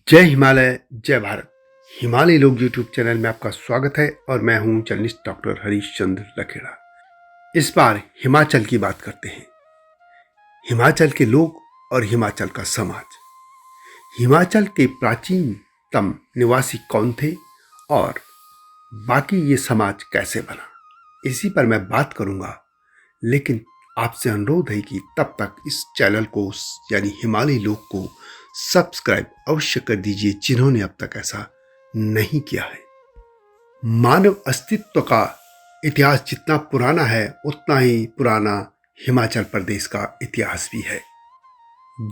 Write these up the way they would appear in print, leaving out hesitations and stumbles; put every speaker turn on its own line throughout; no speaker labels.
जय हिमालय जय भारत। हिमालय लोग यूट्यूब चैनल में आपका स्वागत है और मैं हूं जर्नलिस्ट डॉक्टर हरीश चंद्र लखेड़ा। इस बार हिमाचल की बात करते हैं। हिमाचल के लोग और हिमाचल का समाज। हिमाचल के प्राचीनतम निवासी कौन थे और बाकी ये समाज कैसे बना, इसी पर मैं बात करूंगा। लेकिन आपसे अनुरोध है कि तब तक इस चैनल को यानी हिमालय लोग को सब्सक्राइब अवश्य कर दीजिए जिन्होंने अब तक ऐसा नहीं किया है। मानव अस्तित्व का इतिहास जितना पुराना है उतना ही पुराना हिमाचल प्रदेश का इतिहास भी है।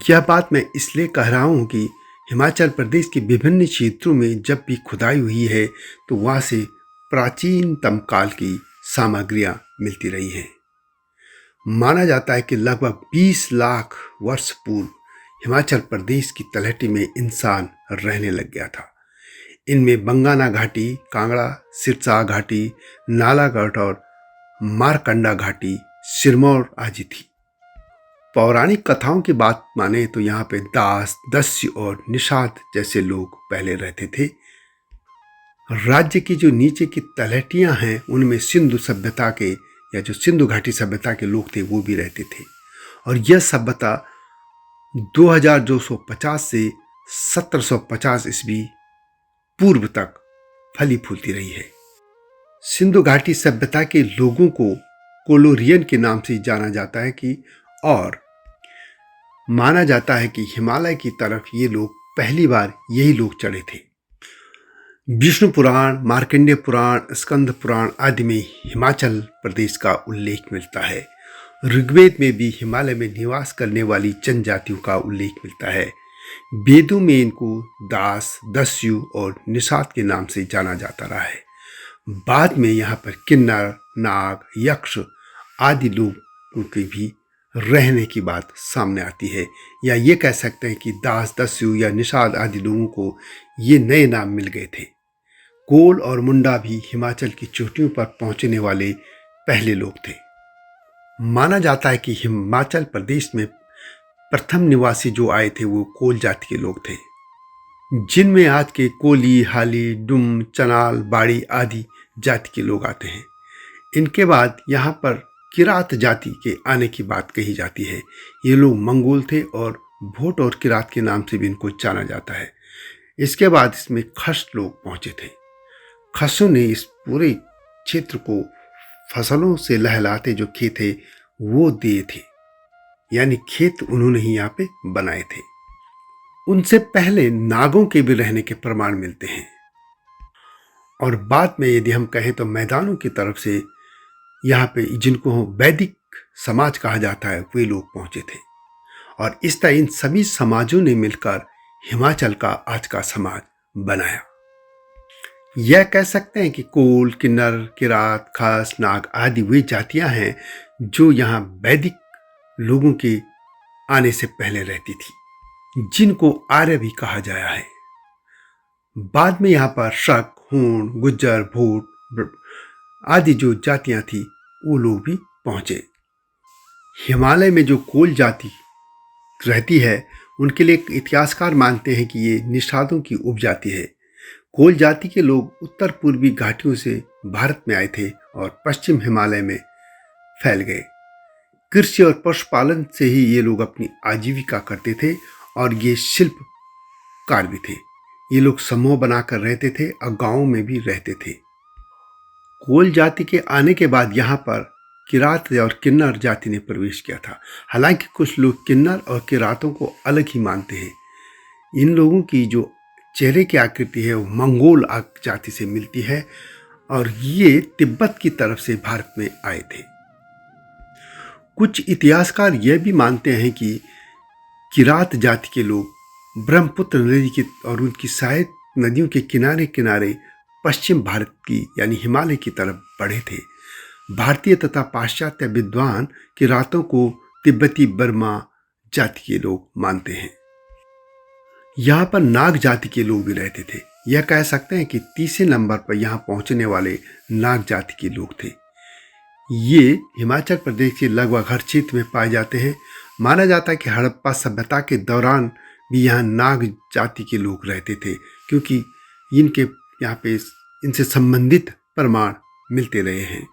यह बात मैं इसलिए कह रहा हूं कि हिमाचल प्रदेश के विभिन्न क्षेत्रों में जब भी खुदाई हुई है तो वहां से प्राचीनतम काल की सामग्रियां मिलती रही हैं। माना जाता है कि लगभग 20 लाख वर्ष पूर्व हिमाचल प्रदेश की तलहटी में इंसान रहने लग गया था। इनमें बंगाना घाटी, कांगड़ा, सिरसा घाटी, नालागढ़ और मारकंडा घाटी, सिरमौर आदि थी। पौराणिक कथाओं की बात माने तो यहाँ पे दास, दस्यु और निषाद जैसे लोग पहले रहते थे। राज्य की जो नीचे की तलहटियां हैं उनमें सिंधु सभ्यता के या जो सिंधु घाटी सभ्यता के लोग थे वो भी रहते थे और यह सभ्यता 2250 से 1750 ईस्वी पूर्व तक फली फूलती रही है। सिंधु घाटी सभ्यता के लोगों को कोलोरियन के नाम से जाना जाता है कि और माना जाता है कि हिमालय की तरफ ये लोग पहली बार यही लोग चढ़े थे। विष्णु पुराण, मार्कंडेय पुराण, स्कंद पुराण आदि में हिमाचल प्रदेश का उल्लेख मिलता है। ऋग्वेद में भी हिमालय में निवास करने वाली जनजातियों का उल्लेख मिलता है। वेदों में इनको दास, दस्यु और निषाद के नाम से जाना जाता रहा है। बाद में यहाँ पर किन्नर, नाग, यक्ष आदि लोगों के भी रहने की बात सामने आती है, या ये कह सकते हैं कि दास, दस्यु या निषाद आदि लोगों को ये नए नाम मिल गए थे। कोल और मुंडा भी हिमाचल की चोटियों पर पहुंचने वाले पहले लोग थे। माना जाता है कि हिमाचल प्रदेश में प्रथम निवासी जो आए थे वो कोल जाति के लोग थे, जिनमें आज के कोली, हाली, डुम, चनाल, बाड़ी आदि जाति के लोग आते हैं। इनके बाद यहाँ पर किरात जाति के आने की बात कही जाती है। ये लोग मंगोल थे और भोट और किरात के नाम से भी इनको जाना जाता है। इसके बाद इसमें खस लोग पहुंचे थे। खसों ने इस पूरे क्षेत्र को फसलों से लहलाते जो खेत थे वो दिए थे, यानी खेत उन्होंने ही यहाँ पे बनाए थे। उनसे पहले नागों के भी रहने के प्रमाण मिलते हैं और बाद में यदि हम कहें तो मैदानों की तरफ से यहाँ पे जिनको वैदिक समाज कहा जाता है वे लोग पहुंचे थे और इस तरह इन सभी समाजों ने मिलकर हिमाचल का आज का समाज बनाया। यह कह सकते हैं कि कोल, किन्नर, किरात, खास, नाग आदि वे जातियां हैं जो यहाँ वैदिक लोगों के आने से पहले रहती थी, जिनको आर्य भी कहा जाया है। बाद में यहाँ पर शक, हूण, गुज्जर, भूट आदि जो जातियां थी वो लोग भी पहुंचे। हिमालय में जो कोल जाति रहती है उनके लिए इतिहासकार मानते हैं कि ये निषादों की उपजाति है। कोल जाति के लोग उत्तर पूर्वी घाटियों से भारत में आए थे और पश्चिम हिमालय में फैल गए। कृषि और पशुपालन से ही ये लोग अपनी आजीविका करते थे और ये शिल्पकार भी थे। ये लोग समूह बनाकर रहते थे और गांवों में भी रहते थे। कोल जाति के आने के बाद यहाँ पर किरात और किन्नर जाति ने प्रवेश किया था। हालांकि कुछ लोग किन्नर और किरातों को अलग ही मानते हैं। इन लोगों की जो चेहरे की आकृति है वो मंगोल जाति से मिलती है और ये तिब्बत की तरफ से भारत में आए थे। कुछ इतिहासकार यह भी मानते हैं कि किरात जाति के लोग ब्रह्मपुत्र नदी की और उनकी सहायक नदियों के किनारे किनारे पश्चिम भारत की यानी हिमालय की तरफ बढ़े थे। भारतीय तथा पाश्चात्य विद्वान किरातों को तिब्बती बर्मा जाति के लोग मानते हैं। यहाँ पर नाग जाति के लोग भी रहते थे। यह कह सकते हैं कि तीसरे नंबर पर यहाँ पहुंचने वाले नाग जाति के लोग थे। ये हिमाचल प्रदेश के लगभग हर क्षेत्र में पाए जाते हैं। माना जाता है कि हड़प्पा सभ्यता के दौरान भी यहाँ नाग जाति के लोग रहते थे, क्योंकि इनके यहाँ पे इनसे संबंधित प्रमाण मिलते रहे हैं।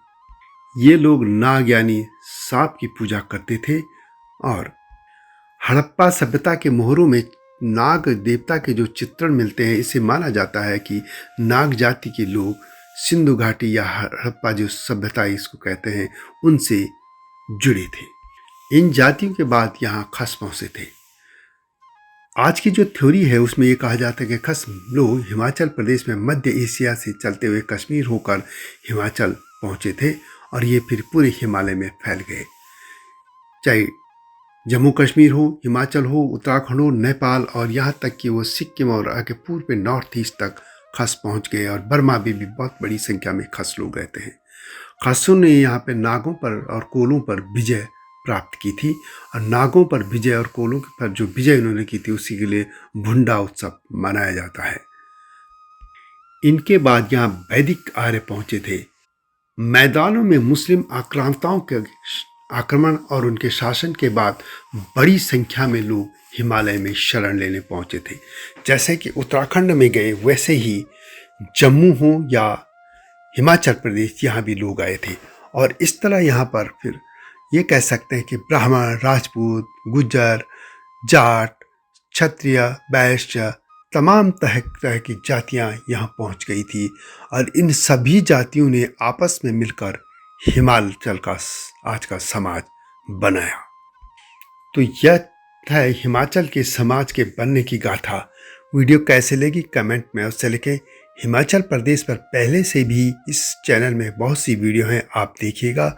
ये लोग नाग यानी सांप की पूजा करते थे और हड़प्पा सभ्यता के मोहरों में नाग देवता के जो चित्रण मिलते हैं, इसे माना जाता है कि नाग जाति के लोग सिंधु घाटी या हड़प्पा जो सभ्यता इसको कहते हैं, उनसे जुड़े थे। इन जातियों के बाद यहाँ खस पहुंचे थे। आज की जो थ्योरी है उसमें ये कहा जाता है कि खस लोग हिमाचल प्रदेश में मध्य एशिया से चलते हुए कश्मीर होकर हिमाचल पहुंचे थे और ये फिर पूरे हिमालय में फैल गए। चाहे जम्मू कश्मीर हो, हिमाचल हो, उत्तराखंड हो, नेपाल और यहाँ तक कि वो सिक्किम और आगे पूर्व में नॉर्थ ईस्ट तक खस पहुँच गए। और बर्मा में भी बहुत बड़ी संख्या में खस लोग रहते हैं। खसों ने यहाँ पे नागों पर और कोलों पर विजय प्राप्त की थी और नागों पर विजय और कोलों पर जो विजय उन्होंने की थी उसी के लिए भुंडा उत्सव मनाया जाता है। इनके बाद यहाँ वैदिक आर्य पहुंचे थे। मैदानों में मुस्लिम आक्रांताओं के आक्रमण और उनके शासन के बाद बड़ी संख्या में लोग हिमालय में शरण लेने पहुंचे थे। जैसे कि उत्तराखंड में गए, वैसे ही जम्मू हो या हिमाचल प्रदेश, यहाँ भी लोग आए थे। और इस तरह यहाँ पर फिर ये कह सकते हैं कि ब्राह्मण, राजपूत, गुज्जर, जाट, क्षत्रिय, वैश्य, तमाम तरह की जातियाँ यहाँ पहुँच गई थी और इन सभी जातियों ने आपस में मिलकर हिमाचल का आज का समाज बनाया। तो यह है हिमाचल के समाज के बनने की गाथा। वीडियो कैसे लगी कमेंट में उससे लिखें। हिमाचल प्रदेश पर पहले से भी इस चैनल में बहुत सी वीडियो हैं, आप देखिएगा।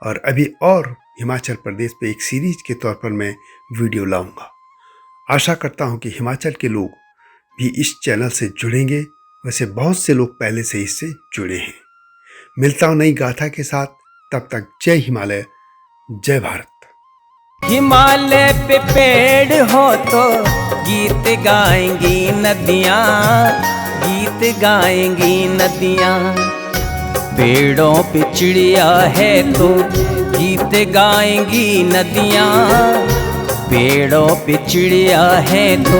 और अभी और हिमाचल प्रदेश पे एक सीरीज के तौर पर मैं वीडियो लाऊंगा। आशा करता हूं कि हिमाचल के लोग भी इस चैनल से जुड़ेंगे। वैसे बहुत से लोग पहले से इससे जुड़े हैं। मिलता हूं नई गाथा के साथ, तब तक जय हिमालय, जय भारत।
हिमालय पे पेड़ हो तो गीत गाएंगी नदियाँ, गीत गाएंगी नदियाँ। पेड़ों पे चिड़िया है तो गीत गाएंगी नदियाँ, पेड़ों पे चिड़िया है तो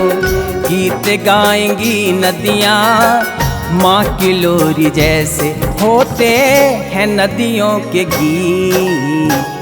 गीत गाएंगी नदियाँ। माँ की लोरी जैसे होते हैं नदियों के गीत।